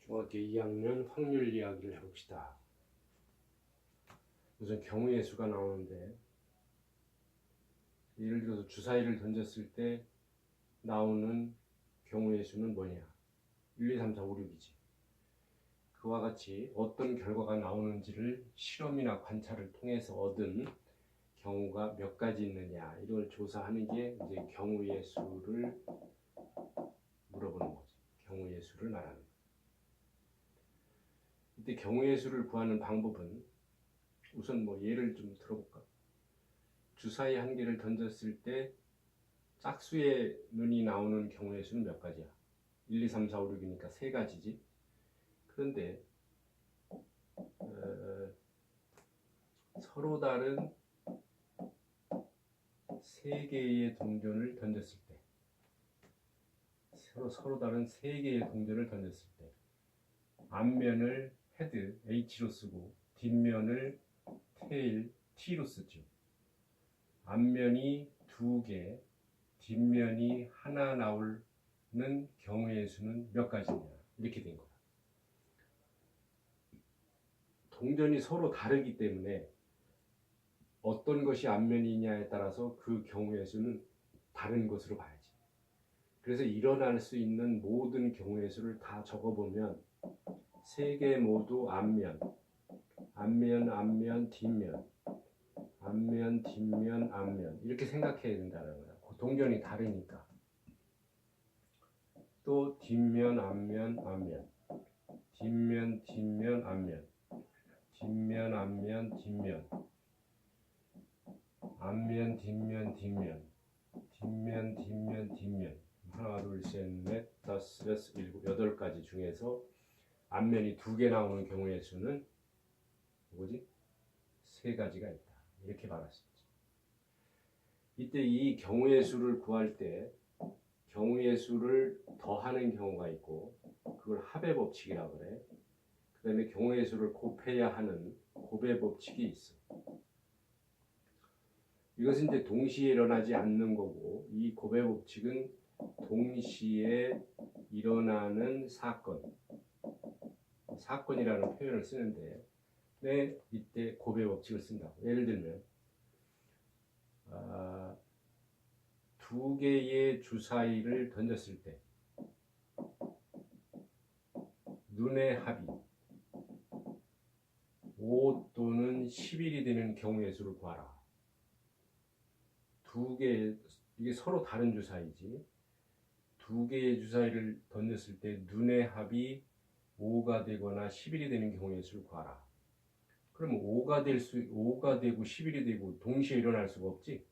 중학교 2학년 확률 이야기를 해봅시다. 우선 경우의 수가 나오는데, 예를 들어서 주사위를 던졌을 때 나오는 경우의 수는 뭐냐? 1, 2, 3, 4, 5, 6이지. 그와 같이 어떤 결과가 나오는지를 실험이나 관찰을 통해서 얻은 경우가 몇 가지 있느냐, 이걸 조사하는 게 이제 경우의 수를 물어보는 거지. 경우의 수를 말하는 거지. 이때 경우의 수를 구하는 방법은 우선 예를 좀 들어볼까? 주사위 한 개를 던졌을 때 짝수의 눈이 나오는 경우의 수는 몇 가지야? 1, 2, 3, 4, 5, 6이니까 세 가지지. 그런데 서로 다른 세 개의 동전을 던졌을 때, 서로 다른 세 개의 동전을 던졌을 때, 앞면을 헤드 H로 쓰고 뒷면을 테일 T로 쓰죠. 앞면이 두 개, 뒷면이 하나 나오는 경우의 수는 몇 가지냐, 이렇게 된 거야. 동전이 서로 다르기 때문에 어떤 것이 앞면이냐에 따라서 그 경우의 수는 다른 것으로 봐야지. 그래서 일어날 수 있는 모든 경우의 수를 다 적어보면 세 개 모두 앞면, 뒷면, 앞면, 뒷면, 앞면, 이렇게 생각해야 된다는 거야. 동전이 다르니까. 또 뒷면, 앞면, 뒷면, 앞면, 뒷면, 앞면, 뒷면, 앞면, 뒷면, 뒷면, 하나, 둘, 셋, 넷, 다섯, 여섯, 일곱, 여덟 가지 중에서 앞면이 두 개 나오는 경우의 수는 뭐지? 세 가지가 있다. 이렇게 말할 수 있지. 이때 이 경우의 수를 구할 때 경우의 수를 더하는 경우가 있고, 그걸 합의 법칙이라고 그래. 그 다음에 경우의 수를 곱해야 하는 곱의 법칙이 있어. 이것은 이제 동시에 일어나지 않는 거고, 이 곱의 법칙은 동시에 일어나는 사건이라는 표현을 쓰는데, 이때 곱의 법칙을 쓴다고. 예를 들면 두 개의 주사위를 던졌을 때 눈의 합이 5 또는 11이 되는 경우의 수를 구하라. 이게 서로 다른 주사위지. 두 개의 주사위를 던졌을 때 눈의 합이 5가 되거나 11이 되는 경우의 수를 구하라. 그러면 5가 되고 11이 되고 동시에 일어날 수가 없지.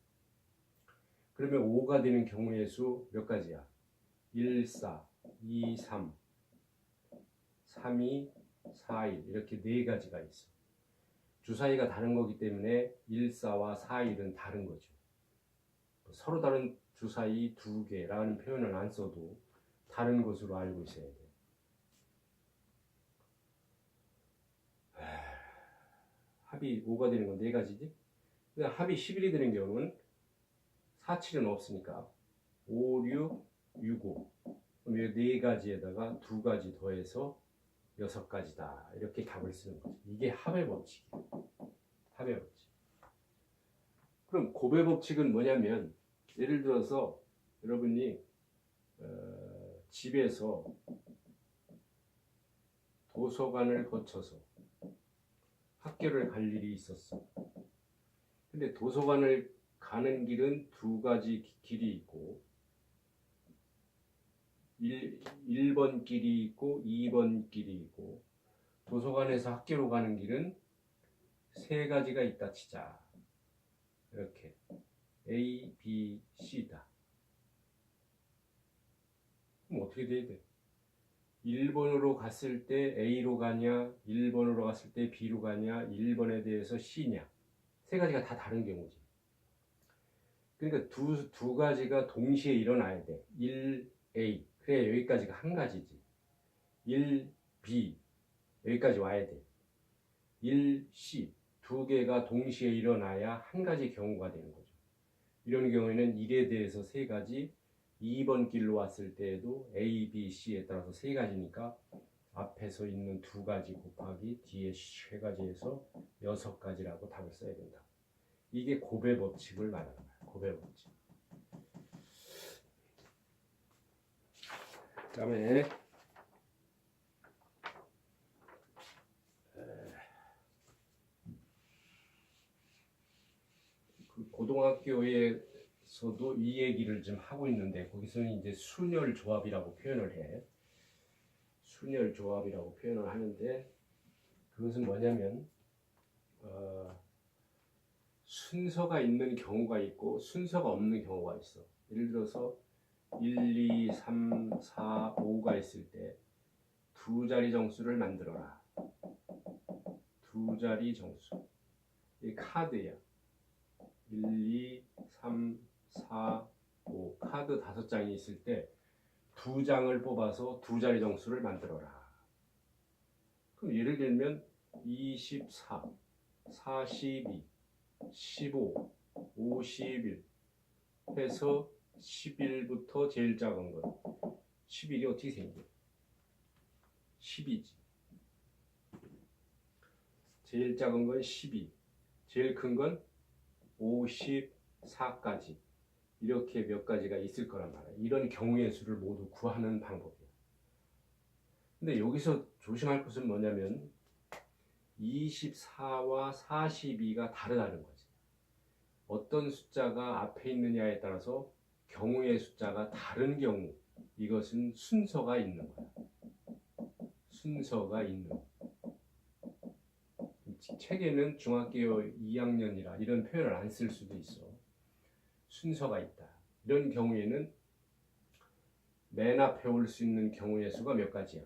그러면 5가 되는 경우의 수 몇 가지야? 1, 4, 2, 3, 3, 2, 4, 1, 이렇게 네 가지가 있어. 주사위가 다른 거기 때문에 1, 4와 4, 1은 다른 거죠. 서로 다른 주사위 두 개라는 표현을 안 써도 다른 것으로 알고 있어야 돼. 합이 5가 되는 건 네 가지지? 합이 11이 되는 경우는 4, 7은 없으니까 5, 6, 6, 5. 그럼 이 네 가지에다가 두 가지 더해서 6가지다. 이렇게 답을 쓰는 거죠. 이게 합의 법칙이에요. 합의 법칙. 그럼 곱의 법칙은 뭐냐면, 예를 들어서 여러분이 집에서 도서관을 거쳐서 학교를 갈 일이 있었어. 근데 도서관을 가는 길은 두 가지 길이 있고, 1번 길이 있고 2번 길이 있고, 도서관에서 학교로 가는 길은 세 가지가 있다 치자. 이렇게 A, B, C다. 그럼 어떻게 돼야 돼? 1번으로 갔을 때 A로 가냐, 1번으로 갔을 때 B로 가냐, 1번에 대해서 C냐. 세 가지가 다 다른 경우지. 그러니까 두 가지가 동시에 일어나야 돼. 1A. 그래, 여기까지가 한 가지지. 1B. 여기까지 와야 돼. 1C. 두 개가 동시에 일어나야 한 가지 경우가 되는 거죠. 이런 경우에는 1에 대해서 세 가지, 2번 길로 왔을 때에도 A, B, C에 따라서 세 가지니까 앞에 앞에서 있는 두 가지 곱하기 뒤에 세 가지에서 여섯 가지라고 답을 써야 된다. 이게 곱의 법칙을 말하는 거야. 곱의 법칙. 그다음에 그 고등학교에서도 이 얘기를 좀 하고 있는데 거기서는 이제 순열 조합이라고 표현을 해. 순열 조합이라고 표현을 하는데 그것은 뭐냐면 순서가 있는 경우가 있고 순서가 없는 경우가 있어. 예를 들어서 1, 2, 3, 4, 5가 있을 때 두 자리 정수를 만들어라. 두 자리 정수. 이 카드야. 1, 2, 3, 4, 5 카드 5장이 있을 때 두 장을 뽑아서 두 자리 정수를 만들어라. 그럼 예를 들면 24, 42, 15, 51 해서 11부터 제일 작은 것 11이 어떻게 생겨? 10이지. 제일 작은 건 12, 제일 큰 건 54까지 이렇게 몇 가지가 있을 거란 말이야. 이런 경우의 수를 모두 구하는 방법이야. 근데 여기서 조심할 것은 뭐냐면 24와 42가 다르다는 거지. 어떤 숫자가 앞에 있느냐에 따라서 경우의 숫자가 다른 경우 이것은 순서가 있는 거야. 순서가 있는. 책에는 중학교 2학년이라 이런 표현을 안 쓸 수도 있어. 순서가 있다. 이런 경우에는 맨 앞에 올 수 있는 경우의 수가 몇 가지야?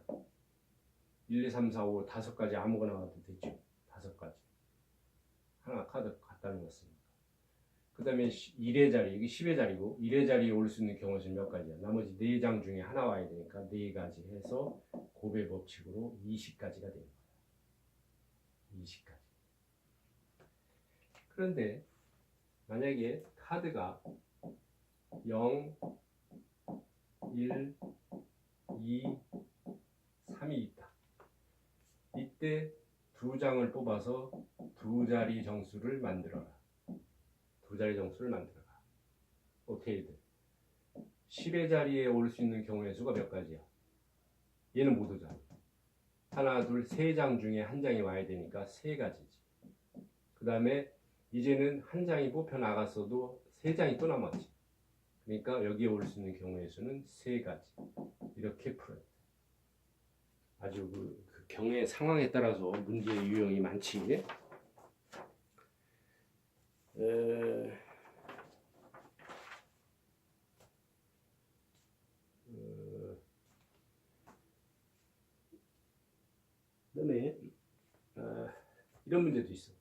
1, 2, 3, 4, 5, 5가지 아무거나 와도 되죠. 5가지. 하나 카드 갖다 놓았으니까. 그 다음에 1의 자리, 이게 10의 자리고 1의 자리에 올 수 있는 경우는 몇 가지야? 나머지 4장 중에 하나 와야 되니까 4가지 해서 곱의 법칙으로 20가지가 되는 거야. 20가지. 그런데 만약에 카드가 0, 1, 2, 3이 있다. 이때 두 장을 뽑아서 두 자리 정수를 만들어라. 두 자리 정수를 만들어라. 어떻게 돼? 10의 자리에 올 수 있는 경우의 수가 몇 가지야? 얘는 못 오잖아. 하나, 둘, 세 장 중에 한 장이 와야 되니까 세 가지지. 그 다음에 이제는 한 장이 뽑혀 나갔어도 세 장이 또 남았지. 그러니까 여기에 올 수 있는 경우의 수는 세 가지. 이렇게 풀어야 돼. 아주 그 경우의 상황에 따라서 문제의 유형이 많지. 그다음에 이런 문제도 있어.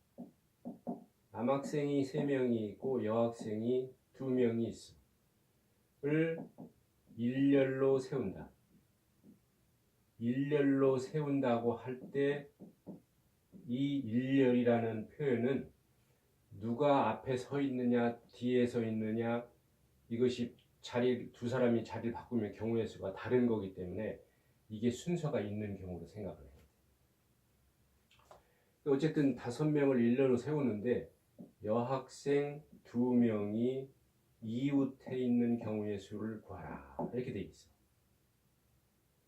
남학생이 3명이 있고 여학생이 2명이 있어. 을 일렬로 세운다. 일렬로 세운다고 할 때 이 일렬이라는 표현은 누가 앞에 서 있느냐 뒤에 서 있느냐 이것이 두 사람이 자리를 바꾸면 경우의 수가 다른 거기 때문에 이게 순서가 있는 경우로 생각을 해요. 어쨌든 5명을 일렬로 세우는데 여학생 2명이 이웃에 있는 경우의 수를 구하라 이렇게 돼 있어.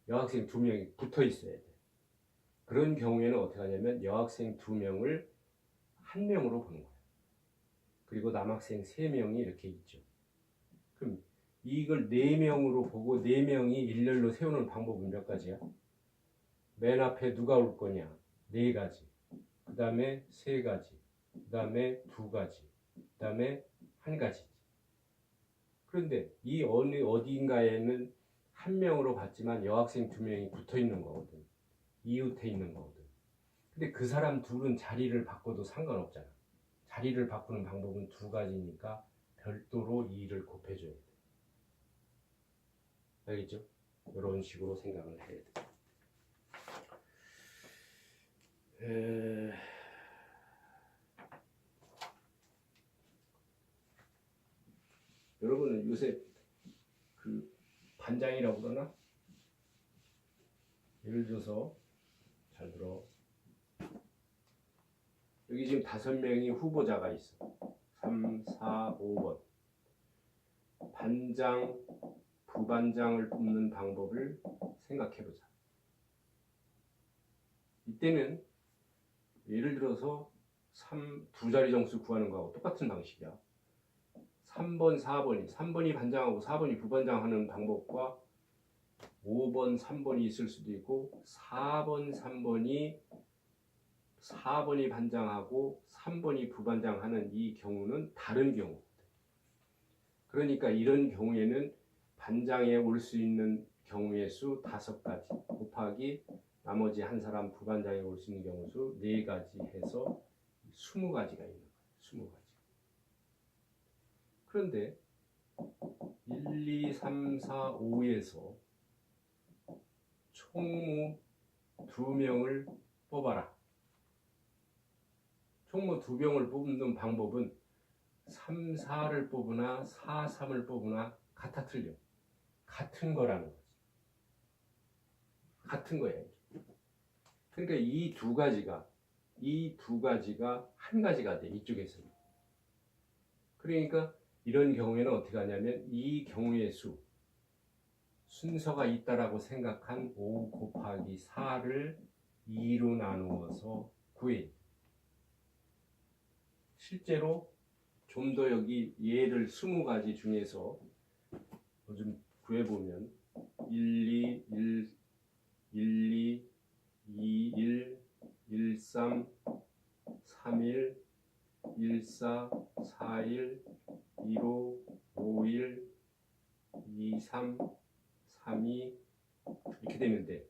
여학생 2명이 붙어 있어야 돼. 그런 경우에는 어떻게 하냐면 여학생 2명을 한 명으로 보는 거야. 그리고 남학생 3명이 이렇게 있죠. 그럼 이걸 4명으로 보고 4명이 일렬로 세우는 방법은 몇 가지야? 맨 앞에 누가 올 거냐? 4가지. 그 다음에 3가지. 그 다음에 2가지. 그 다음에 1가지지. 그런데 이 어딘가에는 한 명으로 봤지만 여학생 2명이 붙어 있는 거거든. 이웃에 있는 거거든. 근데 그 사람 둘은 자리를 바꿔도 상관없잖아. 자리를 바꾸는 방법은 2가지니까 별도로 2를 곱해줘야 돼. 알겠죠? 이런 식으로 생각을 해야 돼. 여러분은 요새 그 반장이라고 그러나? 예를 들어서 잘 들어. 여기 지금 5명이 후보자가 있어. 3, 4, 5번. 반장, 부반장을 뽑는 방법을 생각해보자. 이때는 예를 들어서 2 자리 정수 구하는 거하고 똑같은 방식이야. 3번, 3번이 반장하고 4번이 부반장하는 방법과 5번, 3번이 있을 수도 있고 4번, 4번이 반장하고 3번이 부반장하는 이 경우는 다른 경우. 그러니까 이런 경우에는 반장에 올 수 있는 경우의 수 5가지 곱하기 나머지 한 사람 부반장에 올 수 있는 경우 수 4가지 해서 20가지가 있는 거예요. 20가지. 그런데 1, 2, 3, 4, 5에서 총무 2명을 뽑아라. 총무 2명을 뽑는 방법은 3, 4를 뽑으나 4, 3을 뽑으나 같아 틀려. 같은 거라는 거지. 같은 거야. 그러니까 이 두 가지가 한 가지가 돼. 이쪽에서는. 그러니까 이런 경우에는 어떻게 하냐면 이 경우의 순서가 있다라고 생각한 5 곱하기 4를 2로 나누어서 구해. 실제로 좀 더 여기 예를 20가지 중에서 좀 구해보면 1, 2, 1, 2, 1, 1, 3, 3, 1, 1, 4, 4, 1, 1, 5, 5, 1, 2, 3, 3, 2 이렇게 되는데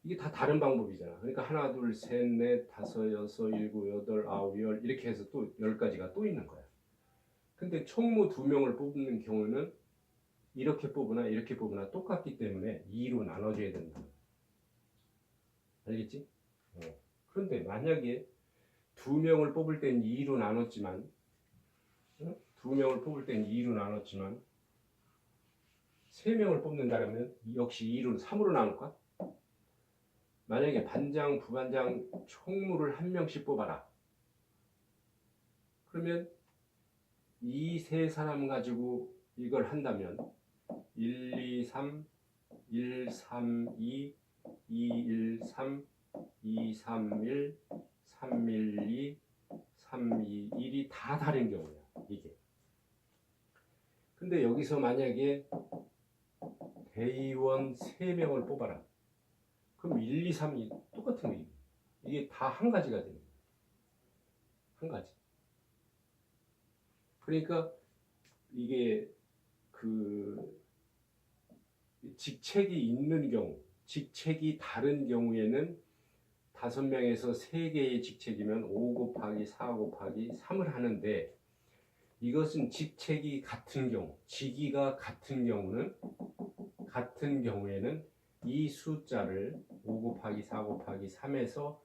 이게 다 다른 방법이잖아. 그러니까 하나, 둘, 셋, 넷, 다섯, 여섯, 일곱, 여덟, 아홉, 열 이렇게 해서 또 10가지가 또 있는 거야. 근데 총무 2명을 뽑는 경우는 이렇게 뽑으나 이렇게 뽑으나 똑같기 때문에 2로 나눠줘야 된다. 알겠지? 그런데 만약에 2명을 뽑을 땐 2로 나눴지만 2명을 뽑을 땐 2로 나눴지만 3명을 뽑는다면 역시 2로 3으로 나눌까? 만약에 반장, 부반장, 총무를 1명씩 뽑아라. 그러면 이 세 사람 가지고 이걸 한다면 1, 2, 3, 1, 3, 2, 2, 1, 3, 2, 3, 1, 3, 1, 2, 3, 2, 1이 다 다른 경우야. 이게. 근데 여기서 만약에 대의원 3명을 뽑아라. 그럼 1, 2, 3이 똑같은 거예요. 이게 다 한 가지가 되는 거예요. 한 가지. 그러니까 이게 그 직책이 있는 경우, 직책이 다른 경우에는 5명에서 3개의 직책이면 5 곱하기 4 곱하기 3을 하는데 이것은 직책이 같은 경우, 직위가 같은 경우에는 이 숫자를 5 곱하기 4 곱하기 3에서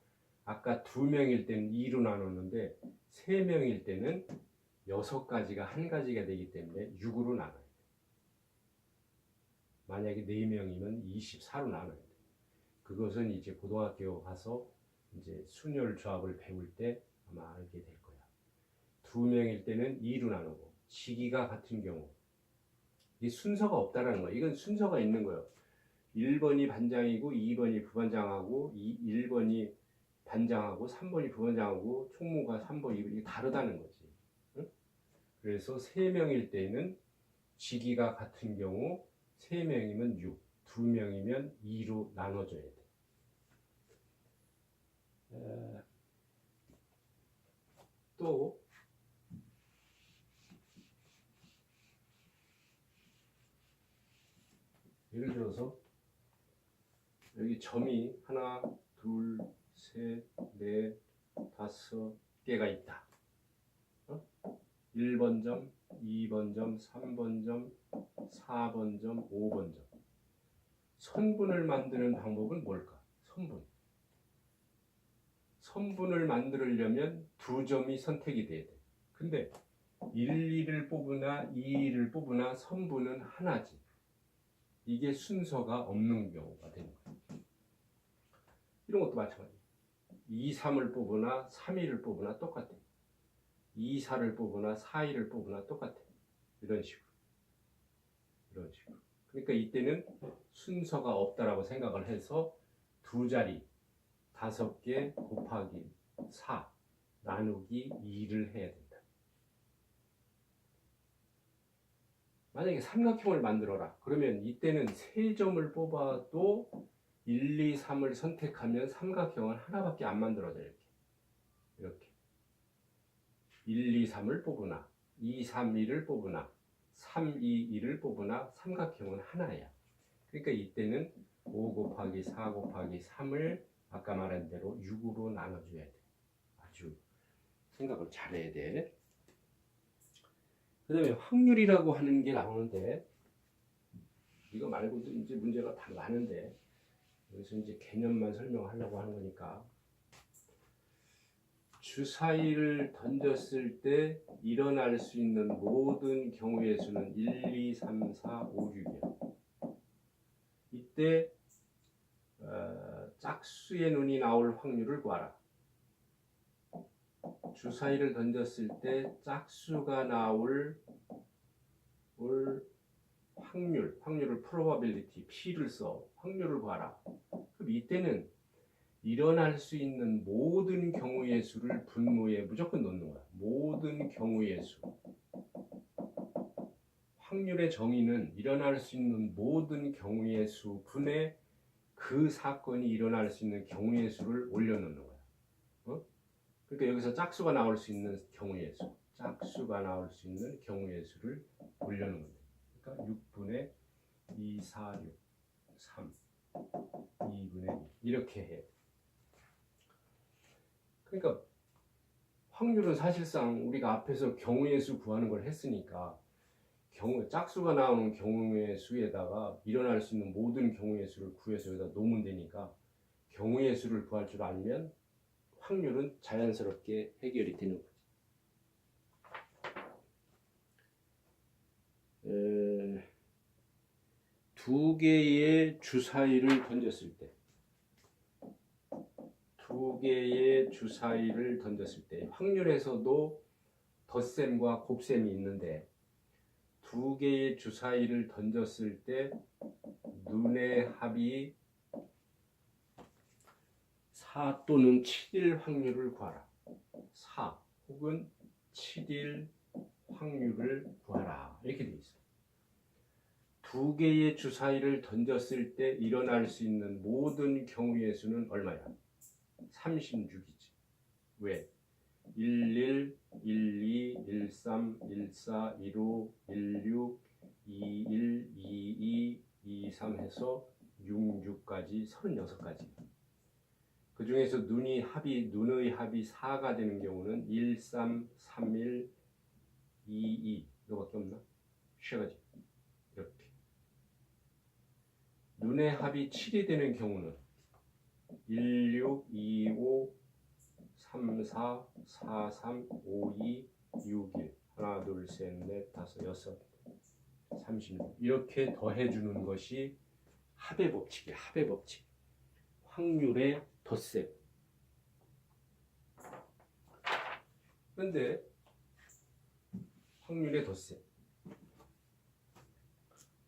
아까 2명일 때는 2로 나눴는데 3명일 때는 6가지가 한 가지가 되기 때문에 6으로 나눠요. 만약에 4명이면 24로 나눠야 돼. 그것은 이제 고등학교 가서 이제 순열 조합을 배울 때 아마 알게 될 거야. 2명일 때는 2로 나누고 직위가 같은 경우 이 순서가 없다라는 거야. 이건 순서가 있는 거예요. 1번이 반장이고 2번이 부반장하고 1번이 반장하고 3번이 부반장하고 총무가 3번, 2번 이게 다르다는 거지. 응? 그래서 3명일 때는 직위가 같은 경우 3명이면 6, 2명이면 2로 나눠줘야 돼. 또 예를 들어서 여기 점이 하나, 둘, 셋, 넷, 5개가 있다. 1번 점, 2번 점, 3번 점, 4번 점, 5번 점. 선분을 만드는 방법은 뭘까? 선분을 만들려면 2점이 선택이 돼야 돼. 근데 1, 2를 뽑으나 2, 2를 뽑으나 선분은 하나지. 이게 순서가 없는 경우가 되는 거예요. 이런 것도 마찬가지예요. 2, 3을 뽑으나 3, 2를 뽑으나 똑같아. 2, 4를 뽑으나 4, 2를 뽑으나 똑같아. 이런 식으로. 이런 식으로. 그러니까 이때는 순서가 없다라고 생각을 해서 두 자리 5개 곱하기 4 나누기 2를 해야 된다. 만약에 삼각형을 만들어라. 그러면 이때는 3점을 뽑아도 1, 2, 3을 선택하면 삼각형은 하나밖에 안 만들어져요. 이렇게. 1, 2, 3을 뽑으나 2, 3, 2를 뽑으나 3, 2, 2를 뽑으나 삼각형은 하나야. 그러니까 이때는 5 곱하기 4 곱하기 3을 아까 말한 대로 6으로 나눠줘야 돼. 아주 생각을 잘해야 돼. 그 다음에 확률이라고 하는 게 나오는데, 이거 말고도 이제 문제가 다 많은데, 여기서 이제 개념만 설명하려고 하는 거니까, 주사위를 던졌을 때 일어날 수 있는 모든 경우의 수는 1, 2, 3, 4, 5, 6이야. 이때 짝수의 눈이 나올 확률을 구하라. 주사위를 던졌을 때 짝수가 나올 확률을 probability, P를 써. 확률을 구하라. 그럼 이때는 일어날 수 있는 모든 경우의 수를 분모에 무조건 넣는 거야. 모든 경우의 수. 확률의 정의는 일어날 수 있는 모든 경우의 수 분의 그 사건이 일어날 수 있는 경우의 수를 올려놓는 거야. 그러니까 여기서 짝수가 나올 수 있는 경우의 수, 짝수가 나올 수 있는 경우의 수를 올려놓는 거야. 그러니까 6분의 2, 4, 6, 3, 2분의 2 이렇게 해. 그러니까 확률은 사실상 우리가 앞에서 경우의 수 구하는 걸 했으니까 짝수가 나오는 경우의 수에다가 일어날 수 있는 모든 경우의 수를 구해서 여기다 놓으면 되니까 경우의 수를 구할 줄 알면 확률은 자연스럽게 해결이 되는 거지. 두 개의 주사위를 던졌을 때, 확률에서도 덧셈과 곱셈이 있는데 두 개의 주사위를 던졌을 때 눈의 합이 4 또는 7일 확률을 구하라. 4 혹은 7일 확률을 구하라. 이렇게 되어 있어요. 두 개의 주사위를 던졌을 때 일어날 수 있는 모든 경우의 수는 얼마야? 36이지. 왜? 11, 12, 13, 14, 15, 16, 21, 22, 23 해서 66까지 36가지. 그 중에서 눈의 합이 4가 되는 경우는 1, 3, 3, 1, 2, 2 이거밖에 없나? 쉬어가지. 이렇게. 눈의 합이 7이 되는 경우는 1, 6, 2, 5, 3, 4, 4, 3, 5, 2, 6, 1 하나, 둘, 셋, 넷, 다섯, 여섯, 36 이렇게 더해주는 것이 합의 법칙이야. 합의 법칙. 확률의 덧셈. 그런데 확률의 덧셈,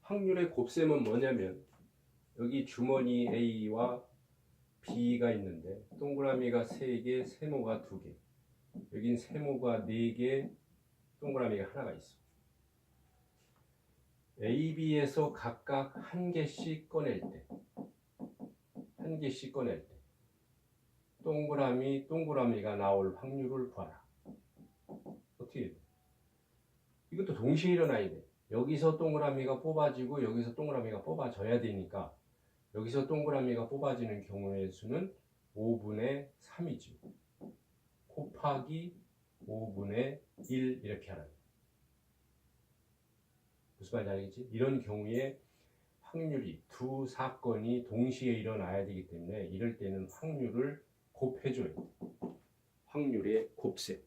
확률의 곱셈은 뭐냐면 여기 주머니 A와 B가 있는데 동그라미가 3개, 세모가 2개, 여긴 세모가 4개, 동그라미가 하나가 있어. A, B에서 각각 한 개씩 꺼낼 때 동그라미가 나올 확률을 구하라. 어떻게 해? 이것도 동시에 일어나야 돼. 여기서 동그라미가 뽑아지고 여기서 동그라미가 뽑아져야 되니까 여기서 동그라미가 뽑아지는 경우의 수는 5분의 3이지. 곱하기 5분의 1 이렇게 하라. 무슨 말인지 알겠지? 이런 경우에 확률이 두 사건이 동시에 일어나야 되기 때문에 이럴 때는 확률을 곱해줘야 돼. 확률의 곱셈.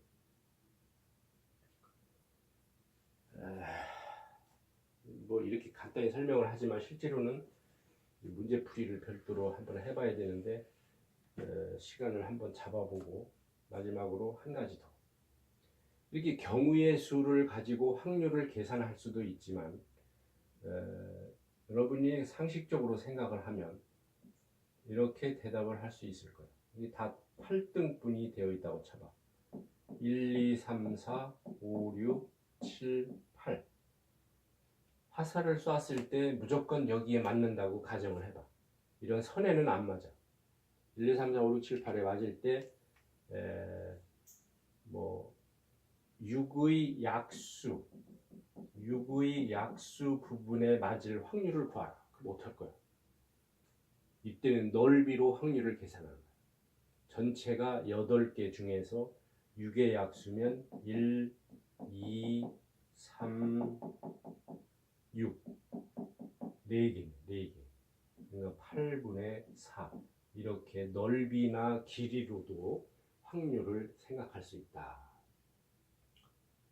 뭐 이렇게 간단히 설명을 하지만 실제로는 문제풀이를 별도로 한번 해봐야 되는데 시간을 한번 잡아보고 마지막으로 한 가지 더. 이렇게 경우의 수를 가지고 확률을 계산할 수도 있지만 여러분이 상식적으로 생각을 하면 이렇게 대답을 할 수 있을 거예요. 이게 다 8등분이 되어 있다고 쳐봐. 1, 2, 3, 4, 5, 6, 7, 8. 화살을 쐈을 때 무조건 여기에 맞는다고 가정을 해봐. 이런 선에는 안 맞아. 1, 2, 3, 4, 5, 6, 7, 8에 맞을 때 6의 약수 부분에 맞을 확률을 구하라. 그럼 못할 거야. 이때는 넓이로 확률을 계산하는 거야. 전체가 8개 중에서 6의 약수면 1, 2, 3, 6. 4개. 그러니까 8분의 4. 이렇게 넓이나 길이로도 확률을 생각할 수 있다.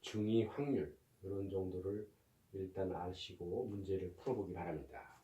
중위 확률 이런 정도를 일단 아시고 문제를 풀어보기 바랍니다.